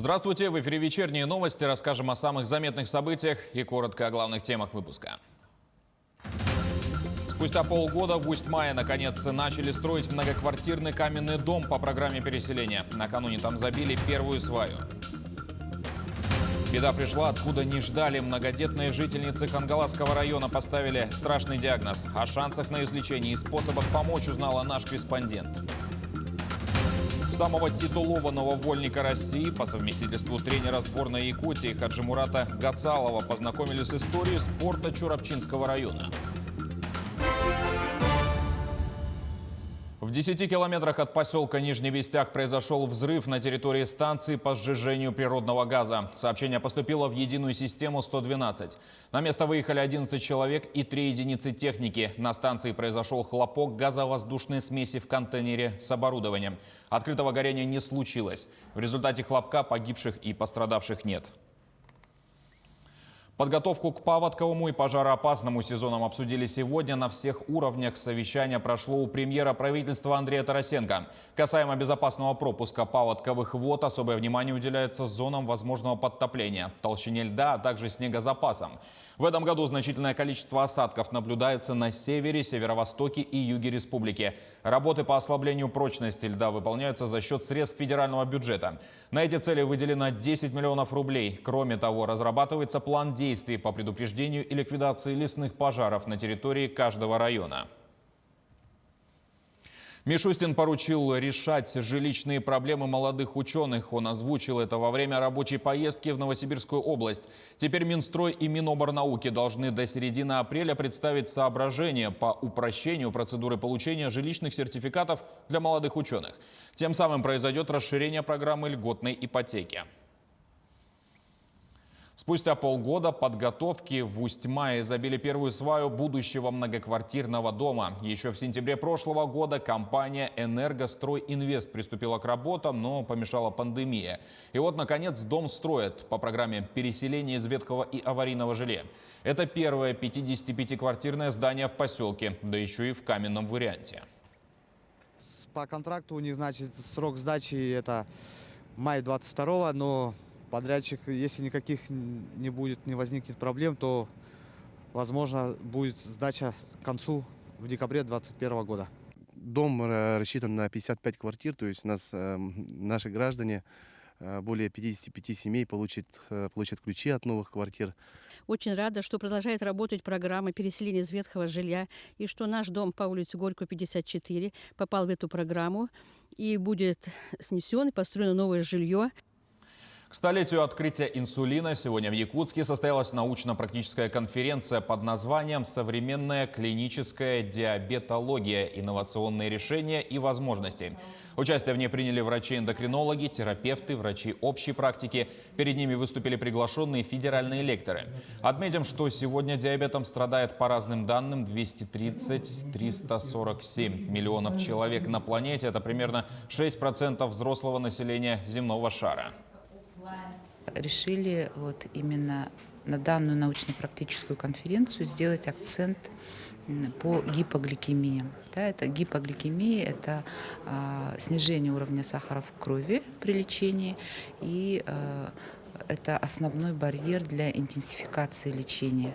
Здравствуйте! В эфире вечерние новости. Расскажем о самых заметных событиях и коротко о главных темах выпуска. Спустя полгода в Усть-Мае наконец начали строить многоквартирный каменный дом по программе переселения. Накануне там забили первую сваю. Беда пришла, откуда не ждали. Многодетные жительницы Хангаласского района поставили страшный диагноз. О шансах на излечение и способах помочь узнала наш корреспондент. Самого титулованного вольника России, по совместительству тренера сборной Якутии Хаджимурата Гацалова, познакомили с историей спорта Чурапчинского района. В 10 километрах от поселка Нижний Вестяк произошел взрыв на территории станции по сжижению природного газа. Сообщение поступило в единую систему 112. На место выехали 11 человек и 3 единицы техники. На станции произошел хлопок газовоздушной смеси в контейнере с оборудованием. Открытого горения не случилось. В результате хлопка погибших и пострадавших нет. Подготовку к паводковому и пожароопасному сезонам обсудили сегодня на всех уровнях. Совещание прошло у премьера правительства Андрея Тарасенко. Касаемо безопасного пропуска паводковых вод, особое внимание уделяется зонам возможного подтопления, толщине льда, а также снегозапасам. В этом году значительное количество осадков наблюдается на севере, северо-востоке и юге республики. Работы по ослаблению прочности льда выполняются за счет средств федерального бюджета. На эти цели выделено 10 миллионов рублей. Кроме того, разрабатывается план действий по предупреждению и ликвидации лесных пожаров на территории каждого района. Мишустин поручил решать жилищные проблемы молодых ученых. Он озвучил это во время рабочей поездки в Новосибирскую область. Теперь Минстрой и Миноборнауки должны до середины апреля представить соображения по упрощению процедуры получения жилищных сертификатов для молодых ученых. Тем самым произойдет расширение программы льготной ипотеки. Спустя полгода подготовки в Усть-Мае забили первую сваю будущего многоквартирного дома. Еще в сентябре прошлого года компания «Энергостройинвест» приступила к работам, но помешала пандемия. И вот, наконец, дом строят по программе переселения из ветхого и аварийного жилья. Это первое 55-квартирное здание в поселке, да еще и в каменном варианте. По контракту у них, значит, срок сдачи это май 22-го, но подрядчик, если никаких не возникнет проблем, то, возможно, будет сдача к концу в декабре 2021 года. Дом рассчитан на 55 квартир, то есть наши граждане, более 55 семей получат ключи от новых квартир. Очень рада, что продолжает работать программа переселения из ветхого жилья, и что наш дом по улице Горького, 54, попал в эту программу и будет снесен, и построено новое жилье. К столетию открытия инсулина сегодня в Якутске состоялась научно-практическая конференция под названием «Современная клиническая диабетология. Инновационные решения и возможности». Участие в ней приняли врачи-эндокринологи, терапевты, врачи общей практики. Перед ними выступили приглашенные федеральные лекторы. Отметим, что сегодня диабетом страдает по разным данным 230-347 миллионов человек на планете. Это примерно 6% взрослого населения земного шара. Решили вот именно на данную научно-практическую конференцию сделать акцент по гипогликемии. Да, это гипогликемия, это снижение уровня сахара в крови при лечении, и это основной барьер для интенсификации лечения.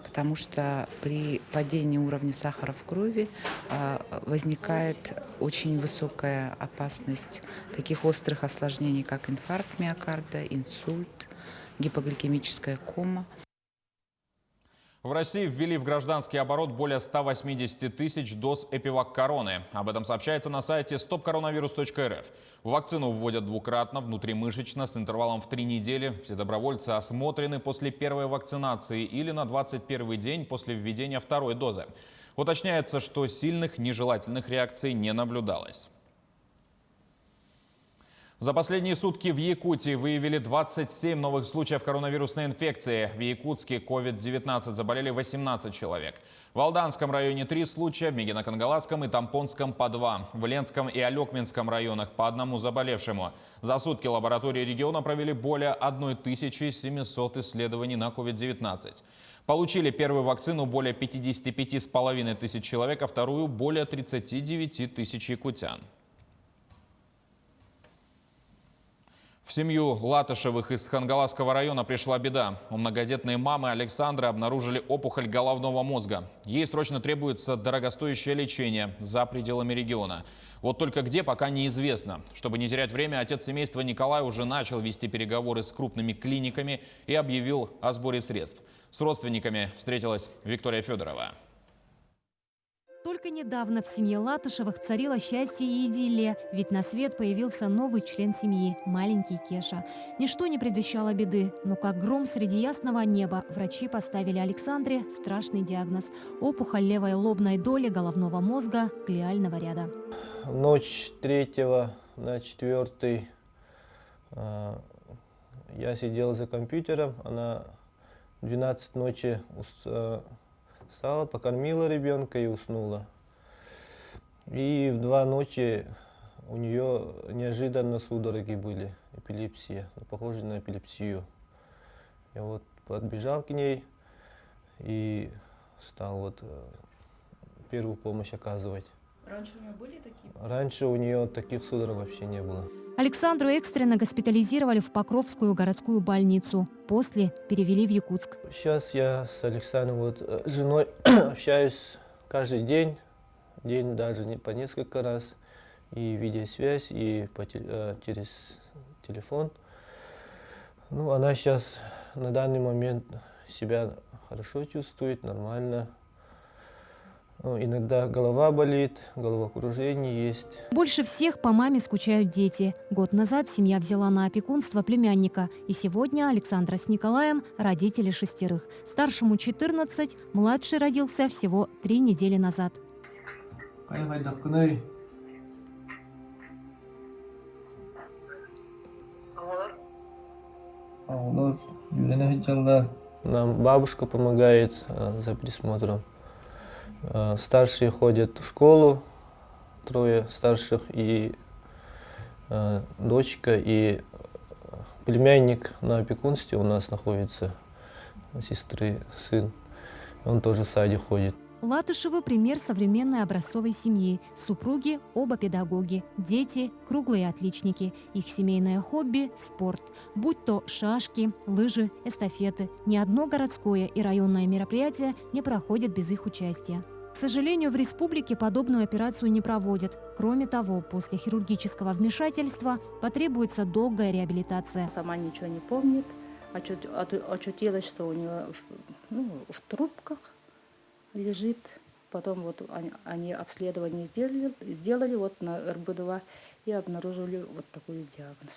Потому что при падении уровня сахара в крови возникает очень высокая опасность таких острых осложнений, как инфаркт миокарда, инсульт, гипогликемическая кома. В России ввели в гражданский оборот более 180 тысяч доз Эпивак-Короны. Об этом сообщается на сайте stopcoronavirus.rf. Вакцину вводят двукратно, внутримышечно, с интервалом в 3 недели. Все добровольцы осмотрены после первой вакцинации или на 21-й день после введения второй дозы. Уточняется, что сильных нежелательных реакций не наблюдалось. За последние сутки в Якутии выявили 27 новых случаев коронавирусной инфекции. В Якутске COVID-19 заболели 18 человек. В Алданском районе 3 случая, в Мегино-Кангаласском и Тампонском по 2. В Ленском и Алекминском районах по 1 заболевшему. За сутки лаборатории региона провели более 1700 исследований на COVID-19. Получили первую вакцину более 55,5 тысяч человек, а вторую более 39 тысяч якутян. В семью Латышевых из Хангаласского района пришла беда. У многодетной мамы Александры обнаружили опухоль головного мозга. Ей срочно требуется дорогостоящее лечение за пределами региона. Вот только где, пока неизвестно. Чтобы не терять время, отец семейства Николай уже начал вести переговоры с крупными клиниками и объявил о сборе средств. С родственниками встретилась Виктория Федорова. Только недавно в семье Латышевых царило счастье и идиллия, ведь на свет появился новый член семьи – маленький Кеша. Ничто не предвещало беды, но как гром среди ясного неба врачи поставили Александре страшный диагноз – опухоль левой лобной доли головного мозга глиального ряда. Ночь 3 на 4 я сидел за компьютером, она в 12 ночи встала, покормила ребенка и уснула. И в 2 ночи у нее неожиданно судороги были, эпилепсия, похожая на эпилепсию. Я вот подбежал к ней и стал вот первую помощь оказывать. Раньше у нее были такие? Раньше у нее таких судорог вообще не было. Александру экстренно госпитализировали в Покровскую городскую больницу. После перевели в Якутск. Сейчас я с Александром, вот, женой общаюсь каждый день даже не по несколько раз, и видеосвязь, и через телефон. Ну, она сейчас на данный момент себя хорошо чувствует, нормально. Ну, иногда голова болит, головокружение есть. Больше всех по маме скучают дети. Год назад семья взяла на опекунство племянника. И сегодня Александра с Николаем – родители 6. Старшему 14, младший родился всего 3 недели назад. Нам бабушка помогает за присмотром. Старшие ходят в школу, 3 старших, и дочка, и племянник на опекунстве у нас находится, сестры, сын. Он тоже в садик ходит. Латышевы – пример современной образцовой семьи. Супруги – оба педагоги, дети – круглые отличники. Их семейное хобби – спорт. Будь то шашки, лыжи, эстафеты. Ни одно городское и районное мероприятие не проходит без их участия. К сожалению, в республике подобную операцию не проводят. Кроме того, после хирургического вмешательства потребуется долгая реабилитация. Сама ничего не помнит, очутилась, что у нее в трубках лежит. Потом вот они обследование сделали вот на РБ-2 и обнаружили вот такой диагноз.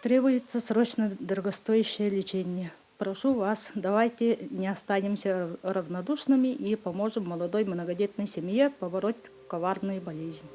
Требуется срочно дорогостоящее лечение. Прошу вас, давайте не останемся равнодушными и поможем молодой многодетной семье побороть коварную болезнь.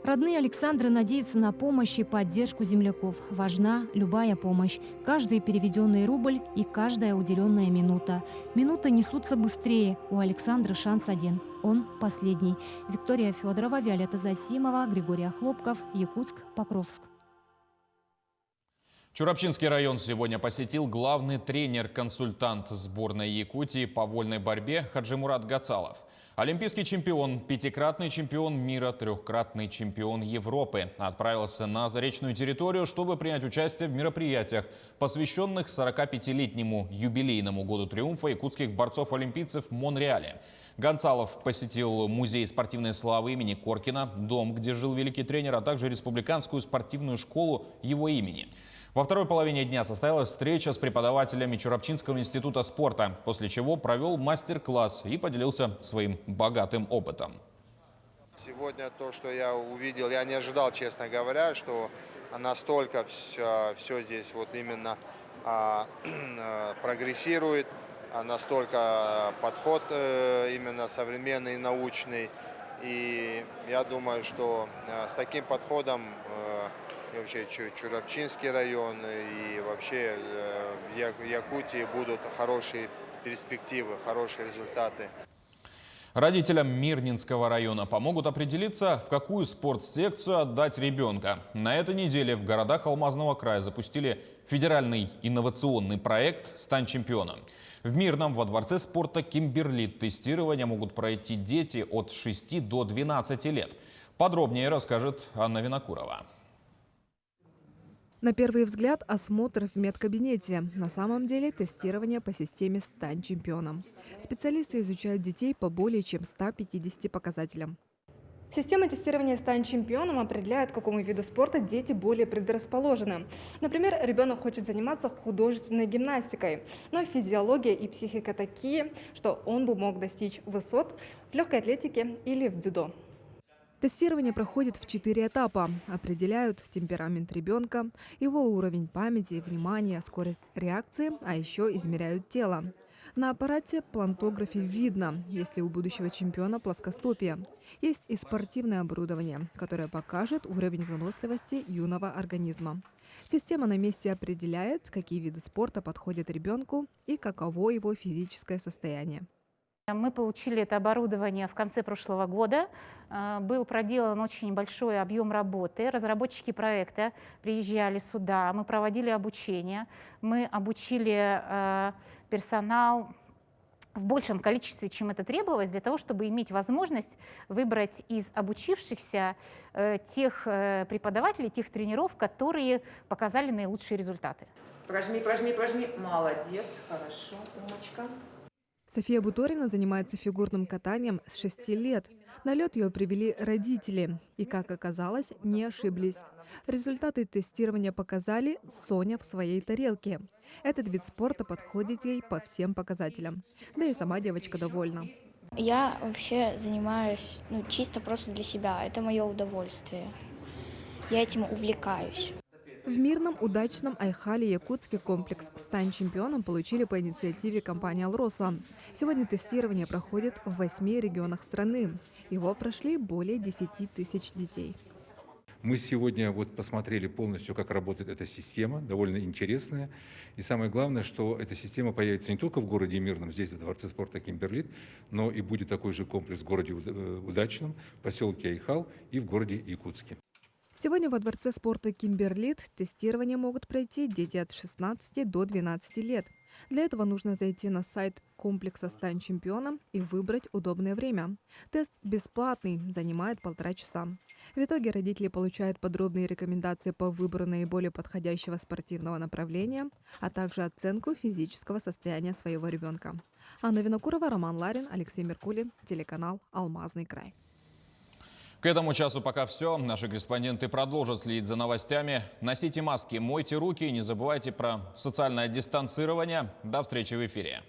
Родные Александры надеются на помощь и поддержку земляков. Важна любая помощь. Каждый переведенный рубль и каждая уделенная минута. Минуты несутся быстрее. У Александры шанс один. Он последний. Виктория Федорова, Виолетта Засимова, Григорий Хлопков, Якутск, Покровск. Чурапчинский район сегодня посетил главный тренер-консультант сборной Якутии по вольной борьбе Хаджимурат Гацалов. Олимпийский чемпион, 5-кратный чемпион мира, 3-кратный чемпион Европы отправился на заречную территорию, чтобы принять участие в мероприятиях, посвященных 45-летнему юбилейному году триумфа якутских борцов-олимпийцев в Монреале. Гонцалов посетил музей спортивной славы имени Коркина, дом, где жил великий тренер, а также республиканскую спортивную школу его имени. Во второй половине дня состоялась встреча с преподавателями Чурапчинского института спорта, после чего провел мастер-класс и поделился своим богатым опытом. Сегодня то, что я увидел, я не ожидал, честно говоря, что настолько все здесь вот именно прогрессирует, настолько подход именно современный, научный. И я думаю, что с таким подходом и вообще Чурапчинский район и вообще в Якутии будут хорошие перспективы, хорошие результаты. Родителям Мирнинского района помогут определиться, в какую спортсекцию отдать ребенка. На этой неделе в городах Алмазного края запустили федеральный инновационный проект «Стань чемпионом». В Мирном во дворце спорта «Кимберлит» тестирование могут пройти дети от 6 до 12 лет. Подробнее расскажет Анна Винокурова. На первый взгляд осмотр в медкабинете. На самом деле тестирование по системе «Стань чемпионом». Специалисты изучают детей по более чем 150 показателям. Система тестирования «Стань чемпионом» определяет, к какому виду спорта дети более предрасположены. Например, ребенок хочет заниматься художественной гимнастикой, но физиология и психика такие, что он бы мог достичь высот в легкой атлетике или в дзюдо. Тестирование проходит в 4 этапа. Определяют темперамент ребенка, его уровень памяти, внимания, скорость реакции, а еще измеряют тело. На аппарате плантографии видно, есть ли у будущего чемпиона плоскостопие. Есть и спортивное оборудование, которое покажет уровень выносливости юного организма. Система на месте определяет, какие виды спорта подходят ребенку и каково его физическое состояние. Мы получили это оборудование в конце прошлого года. Был проделан очень большой объем работы. Разработчики проекта приезжали сюда, мы проводили обучение. Мы обучили персонал в большем количестве, чем это требовалось, для того, чтобы иметь возможность выбрать из обучившихся тех преподавателей, тех тренеров, которые показали наилучшие результаты. Прожми, прожми, прожми. Молодец, хорошо, умочка. София Буторина занимается фигурным катанием с 6 лет. На лед ее привели родители. И, как оказалось, не ошиблись. Результаты тестирования показали Соня в своей тарелке. Этот вид спорта подходит ей по всем показателям. Да и сама девочка довольна. Я вообще занимаюсь чисто просто для себя. Это мое удовольствие. Я этим увлекаюсь. В мирном, удачном Айхале якутский комплекс «Стань чемпионом» получили по инициативе компании «Алроса». Сегодня тестирование проходит в 8 регионах страны. Его прошли более 10 тысяч детей. Мы сегодня посмотрели полностью, как работает эта система, довольно интересная. И самое главное, что эта система появится не только в городе Мирном, здесь, в Дворце спорта Кимберлит, но и будет такой же комплекс в городе Удачном, в поселке Айхал и в городе Якутске. Сегодня во Дворце спорта Кимберлит тестирование могут пройти дети от 16 до 12 лет. Для этого нужно зайти на сайт комплекса «Стань чемпионом» и выбрать удобное время. Тест бесплатный, занимает 1,5 часа. В итоге родители получают подробные рекомендации по выбору наиболее подходящего спортивного направления, а также оценку физического состояния своего ребенка. Анна Винокурова, Роман Ларин, Алексей Меркулин, телеканал «Алмазный край». К этому часу пока все. Наши корреспонденты продолжат следить за новостями. Носите маски, мойте руки и не забывайте про социальное дистанцирование. До встречи в эфире.